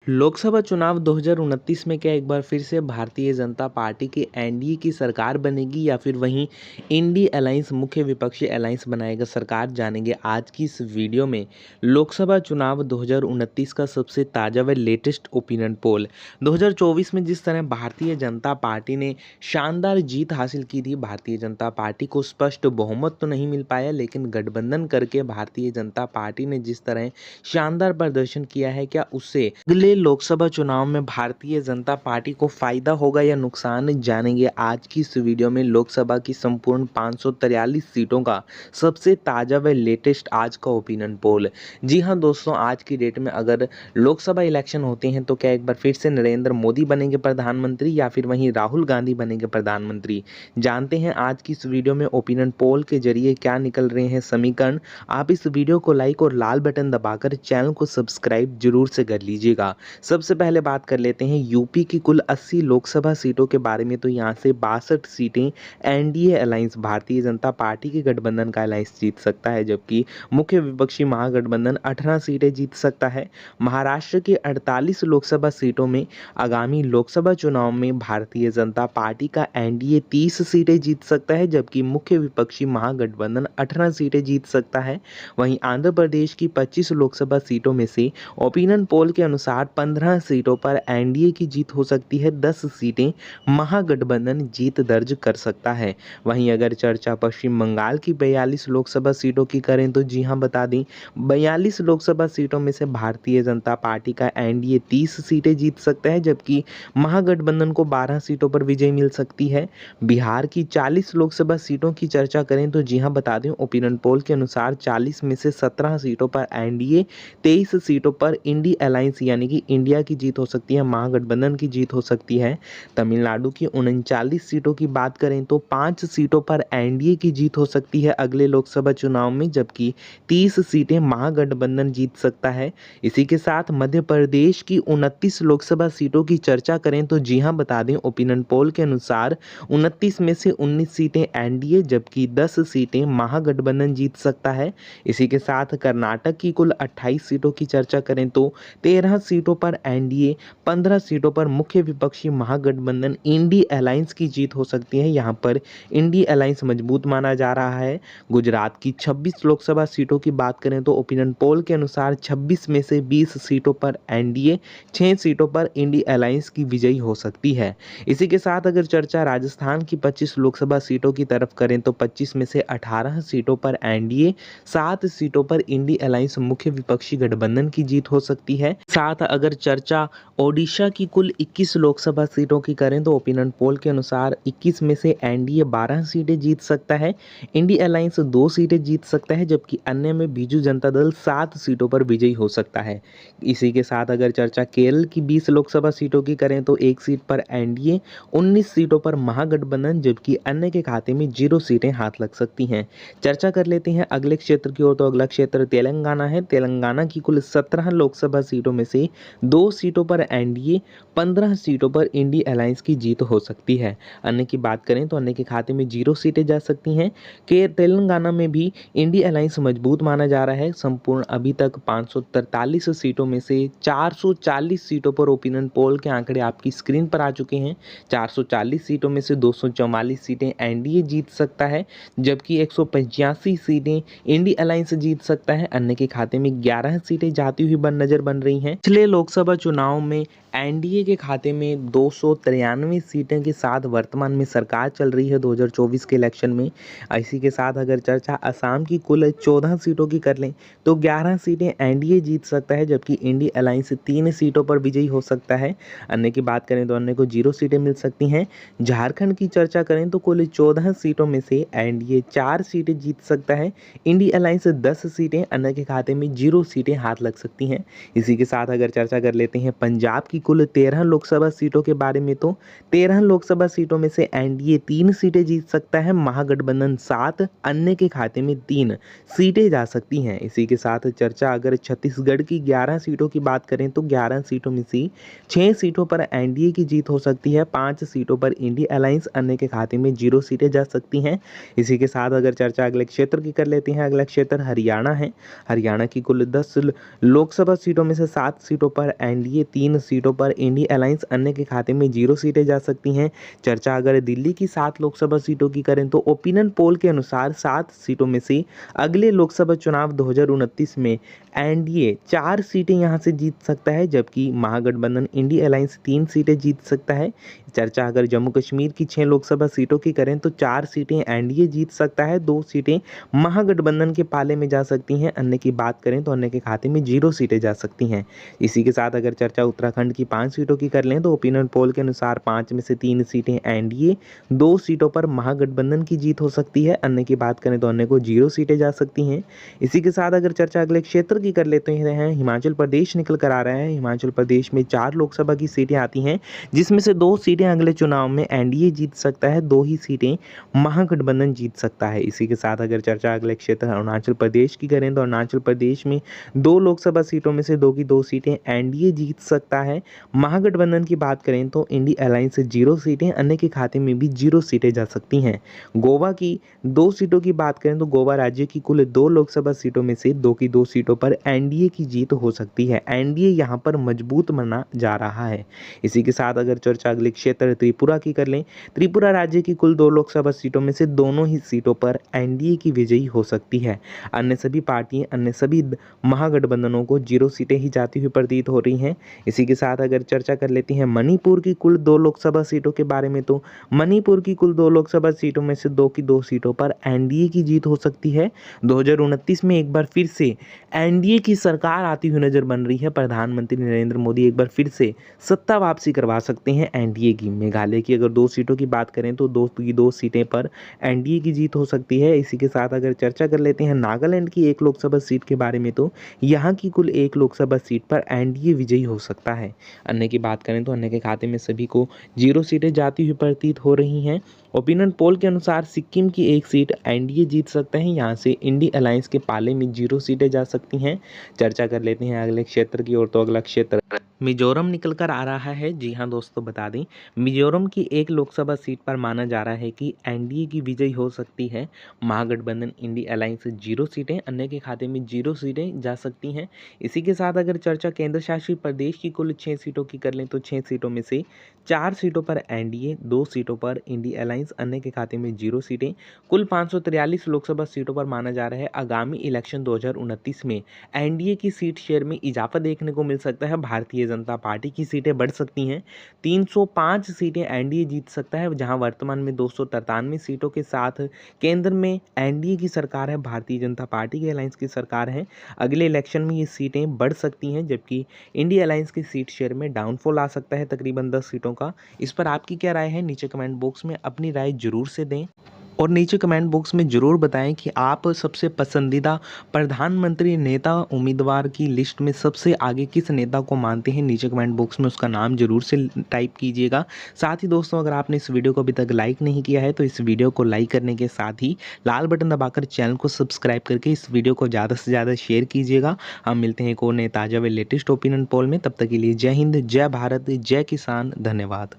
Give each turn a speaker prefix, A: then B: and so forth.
A: लोकसभा चुनाव 2029 में क्या एक बार फिर से भारतीय जनता पार्टी की एनडीए की सरकार बनेगी या फिर वहीं इंडी अलायंस मुख्य विपक्षी अलायंस बनाएगा सरकार, जानेंगे आज की इस वीडियो में। लोकसभा चुनाव 2029 का सबसे ताज़ा व लेटेस्ट ओपिनियन पोल। 2024 में जिस तरह भारतीय जनता पार्टी ने शानदार जीत हासिल की थी, भारतीय जनता पार्टी को स्पष्ट बहुमत तो नहीं मिल पाया, लेकिन गठबंधन करके भारतीय जनता पार्टी ने जिस तरह शानदार प्रदर्शन किया है, क्या उससे अगले लोकसभा चुनाव में भारतीय जनता पार्टी को फायदा होगा या नुकसान, जानेंगे आज की इस वीडियो में। लोकसभा की संपूर्ण 543 सीटों का सबसे ताज़ा व लेटेस्ट आज का ओपिनियन पोल। जी हाँ दोस्तों, आज की डेट में अगर लोकसभा इलेक्शन होते हैं तो क्या एक बार फिर से नरेंद्र मोदी बनेंगे प्रधानमंत्री या फिर वहीं राहुल गांधी बनेंगे प्रधानमंत्री, जानते हैं आज की इस वीडियो में ओपिनियन पोल के जरिए क्या निकल रहे हैं समीकरण। आप इस वीडियो को लाइक और लाल बटन दबाकर चैनल को सब्सक्राइब जरूर से कर लीजिएगा। सबसे पहले बात कर लेते हैं यूपी की कुल 80 लोकसभा सीटों के बारे में। तो यहाँ से 62 सीटें NDA alliance Bharatiya Janata party के गठबंधन का अलायंस जीत सकता है, जबकि मुख्य विपक्षी महागठबंधन 18 सीटें जीत सकता है। महाराष्ट्र की 48 लोकसभा सीटों में आगामी लोकसभा चुनाव में भारतीय जनता पार्टी का एनडीए 30 सीटें जीत सकता है, जबकि मुख्य विपक्षी महागठबंधन 18 सीटें जीत सकता है। वहीं आंध्र प्रदेश की 25 लोकसभा सीटों में से ओपिनियन पोल के अनुसार 15 सीटों पर एनडीए की जीत हो सकती है, 10 सीटें महागठबंधन जीत दर्ज कर सकता है। वहीं अगर चर्चा पश्चिम बंगाल की 42 लोकसभा सीटों की करें तो जी हाँ बता दें, 42 लोकसभा सीटों में से भारतीय जनता पार्टी का एनडीए 30 सीटें जीत सकता है, जबकि महागठबंधन को 12 सीटों पर विजय मिल सकती है। बिहार की 40 लोकसभा सीटों की चर्चा करें तो जी हाँ बता दें, ओपिनियन पोल के अनुसार 40 में से 17 सीटों पर एनडीए, 23 सीटों पर इंडी अलायंस यानी कि इंडिया की जीत हो सकती है, महागठबंधन की जीत हो सकती है। तमिलनाडु की 39 सीटों की बात करें तो 5 सीटों पर एनडीए की जीत हो सकती है अगले लोकसभा चुनाव में, जबकि 30 सीटें महागठबंधन जीत सकता है। इसी के साथ मध्य प्रदेश की 29 लोकसभा सीटों की चर्चा करें तो जी हाँ बता दें, ओपिनियन पोल के अनुसार 29 में से 19 सीटें एनडीए जबकि 10 सीटें महागठबंधन जीत सकता है। इसी के साथ कर्नाटक की कुल 28 सीटों की चर्चा करें तो 13 सीटों पर एनडीए, 15 सीटों पर मुख्य विपक्षी महागठबंधन इंडी अलायंस की जीत हो सकती है। यहाँ पर इंडी अलायंस मजबूत माना जा रहा है। गुजरात की 26 लोकसभा सीटों की बात करें तो ओपिनियन पोल के अनुसार 26 में से 20 सीटों पर एनडीए, 6 सीटों पर इंडी अलायंस की विजयी हो सकती है। इसी के साथ अगर चर्चा राजस्थान की 25 लोकसभा सीटों की तरफ करें तो 25 में से 18 सीटों पर एनडीए, 7 सीटों पर इंडी अलायंस मुख्य विपक्षी गठबंधन की जीत हो सकती है। साथ अगर चर्चा ओडिशा की कुल 21 लोकसभा सीटों की करें तो ओपिनियन पोल के अनुसार 21 में से एनडीए 12 सीटें जीत सकता है, इंडी अलायंस 2 सीटें जीत सकता है, जबकि अन्य में बीजू जनता दल 7 सीटों पर विजयी हो सकता है। इसी के साथ अगर चर्चा केरल की 20 लोकसभा सीटों की करें तो 1 सीट पर एनडीए, 19 सीटों पर महागठबंधन, जबकि अन्य के खाते में 0 सीटें हाथ लग सकती हैं। चर्चा कर लेते हैं अगले क्षेत्र की ओर, तो अगला क्षेत्र तेलंगाना है। तेलंगाना की कुल 17 लोकसभा सीटों में से 2 सीटों पर एनडीए, 15 सीटों पर इंडी अलायंस की जीत हो सकती है। अन्य की बात करें तो अन्य के खाते में 0 सीटें जा सकती हैं। कि तेलंगाना में भी इंडी अलायंस मजबूत माना जा रहा है। संपूर्ण अभी तक 543 सीटों में से 440 सीटों पर ओपिनियन पोल के आंकड़े आपकी स्क्रीन पर आ चुके हैं। 440 सीटों में से 244 सीटें एनडीए जीत सकता है, जबकि 185 सीटें इंडी अलायंस जीत सकता है। अन्य के खाते में 11 सीटें जाती हुई नजर बन रही हैं। पिछले लोकसभा चुनाव में एनडीए के खाते में 293 सीटें के साथ वर्तमान में सरकार चल रही है 2024 के इलेक्शन में। इसी के साथ अगर चर्चा असम की कुल 14 सीटों की कर लें तो 11 सीटें एनडीए जीत सकता है, जबकि इंडी अलायंस 3 सीटों पर विजयी हो सकता है। अन्य की बात करें तो अन्य को 0 सीटें मिल सकती हैं। झारखंड की चर्चा करें तो कुल 14 सीटों में से एनडीए 4 सीटें जीत सकता है, इंडी अलायंस 10 सीटें, अन्य के खाते में 0 सीटें हाथ लग सकती हैं। इसी के साथ अगर चर्चा कर लेते हैं पंजाब की कुल 13 लोकसभा सीटों के बारे में, तो 13 लोकसभा सीटों में से एनडीए 3 सीटें जीत सकता है, महागठबंधन 7, अन्य के खाते में 3 सीटें जा सकती हैं। इसी के साथ चर्चा अगर छत्तीसगढ़ की 11 सीटों की बात करें तो 11 सीटों में से 6 सीटों पर एनडीए की जीत हो सकती है, 5 सीटों पर इंडी अलायंस, अन्य के खाते में 0 सीटें जा सकती हैं। इसी के साथ अगर चर्चा अगले क्षेत्र की कर लेते हैं, अगला क्षेत्र हरियाणा है। हरियाणा की कुल 10 लोकसभा सीटों में से 7 सीटों पर एनडीए, 3 सीटों पर इंडिया अलायंस, अन्य के खाते में 0 सीटें जा सकती हैं। चर्चा अगर दिल्ली की 7 लोकसभा सीटों की करें तो ओपिनियन पोल के अनुसार 7 सीटों में से अगले लोकसभा चुनाव 2029 में एनडीए 4 सीटें यहां से जीत सकता है, जबकि महागठबंधन इंडिया अलायंस 3 सीटें जीत सकता है। चर्चा अगर जम्मू कश्मीर की 6 लोकसभा सीटों की करें तो 4 सीटें एनडीए जीत सकता है, 2 सीटें महागठबंधन के पाले में जा सकती हैं। अन्य की बात करें तो अन्य के खाते में 0 सीटें जा सकती हैं। इसी के साथ अगर चर्चा उत्तराखंड की 5 सीटों की कर लें तो ओपिनियन पोल के अनुसार 5 में से 3 सीटें एनडीए, 2 सीटों पर महागठबंधन की जीत हो सकती है। अन्य की बात करें तो अन्य को 0 सीटें जा सकती हैं। इसी के साथ अगर चर्चा अगले क्षेत्र की कर लेते हैं, हिमाचल प्रदेश निकल कर आ रहा है। हिमाचल प्रदेश में 4 लोकसभा की सीटें आती हैं, जिसमें से 2 सीटें अगले चुनाव में एनडीए जीत सकता है, 2 ही सीटें महागठबंधन जीत सकता है। इसी के साथ अगर चर्चा अगले क्षेत्र अरुणाचल प्रदेश की करें तो अरुणाचल प्रदेश में 2 लोकसभा सीटों में से 2 की 2 सीटें एनडीए जीत सकता है। महागठबंधन की बात करें तो इंडिया अलायंस से 0 सीटें, अन्य के खाते में भी 0 सीटें जा सकती हैं। गोवा की 2 सीटों की बात करें तो गोवा राज्य की कुल 2 लोकसभा सीटों में से 2 की 2 सीटों पर एनडीए की जीत हो सकती है। एनडीए यहां पर मजबूत माना जा रहा है। इसी के साथ अगर चर्चा अगले क्षेत्र त्रिपुरा की कर लें, त्रिपुरा राज्य की कुल 2 लोकसभा सीटों में से दोनों ही सीटों पर एनडीए की विजयी हो सकती है। अन्य सभी पार्टियां, अन्य सभी महागठबंधनों को 0 सीटें ही जाती हुई प्रतीत हो रही हैं। इसी के साथ अगर चर्चा कर लेती हैं मणिपुर की कुल 2 लोकसभा सीटों के बारे में तो मणिपुर की कुल 2 लोकसभा सीटों में से 2 की 2 सीटों पर एनडीए की जीत हो सकती है। 2029 में एक बार फिर से एनडीए की सरकार आती हुई नजर बन रही है। प्रधानमंत्री नरेंद्र मोदी एक बार फिर से सत्ता वापसी करवा सकते हैं एनडीए की। मेघालय की अगर 2 सीटों की बात करें तो 2 की 2 सीटें पर एनडीए की जीत हो सकती है। इसी के साथ अगर चर्चा कर लेते हैं नागालैंड की 1 लोकसभा सीट के बारे में तो यहाँ की कुल 1 लोकसभा सीट पर एनडीए विजयी हो सकता है। अन्य की बात करें तो अन्य के खाते में सभी को 0 सीटें जाती हुई प्रतीत हो रही हैं। ओपिनियन पोल के अनुसार सिक्किम की 1 सीट एनडीए जीत सकते हैं, यहाँ से इंडिया अलायंस के पाले में 0 सीटें जा सकती हैं। चर्चा कर लेते हैं अगले क्षेत्र की ओर तो अगला क्षेत्र मिजोरम निकल कर आ रहा है। जी हाँ दोस्तों, बता दें मिजोरम की 1 लोकसभा सीट पर माना जा रहा है कि एनडीए की विजयी हो सकती है। महागठबंधन इंडिया अलायंस से 0 सीटें, अन्य के खाते में 0 सीटें जा सकती हैं। इसी के साथ अगर चर्चा केंद्र शासित प्रदेश की कुल 6 सीटों की कर लें तो 6 सीटों में से 4 सीटों पर एनडीए, 2 सीटों पर इंडिया अलायंस, अन्य के खाते में 0 सीटें। कुल 543 लोकसभा सीटों पर माना जा रहा है आगामी इलेक्शन 2029 में एनडीए की सीट शेयर में इजाफा देखने को मिल सकता है। भारतीय जनता पार्टी की सीटें बढ़ सकती हैं। 305 सीटें एनडीए जीत सकता है, जहां वर्तमान में 293 सीटों के साथ केंद्र में एनडीए की सरकार है, भारतीय जनता पार्टी के अलायंस की सरकार है। अगले इलेक्शन में ये सीटें बढ़ सकती हैं, जबकि इंडिया अलायंस की सीट शेयर में डाउनफॉल आ सकता है तकरीबन 10 सीटों का। इस पर आपकी क्या राय है? नीचे कमेंट बॉक्स में अपनी राय जरूर से दें और नीचे कमेंट बॉक्स में ज़रूर बताएं कि आप सबसे पसंदीदा प्रधानमंत्री नेता उम्मीदवार की लिस्ट में सबसे आगे किस नेता को मानते हैं। नीचे कमेंट बॉक्स में उसका नाम जरूर से टाइप कीजिएगा। साथ ही दोस्तों, अगर आपने इस वीडियो को अभी तक लाइक नहीं किया है तो इस वीडियो को लाइक करने के साथ ही लाल बटन दबाकर चैनल को सब्सक्राइब करके इस वीडियो को ज़्यादा से ज़्यादा शेयर कीजिएगा। हम मिलते हैं एक और नए ताज़ा व लेटेस्ट ओपिनियन पोल में। तब तक के लिए जय हिंद, जय भारत, जय किसान, धन्यवाद।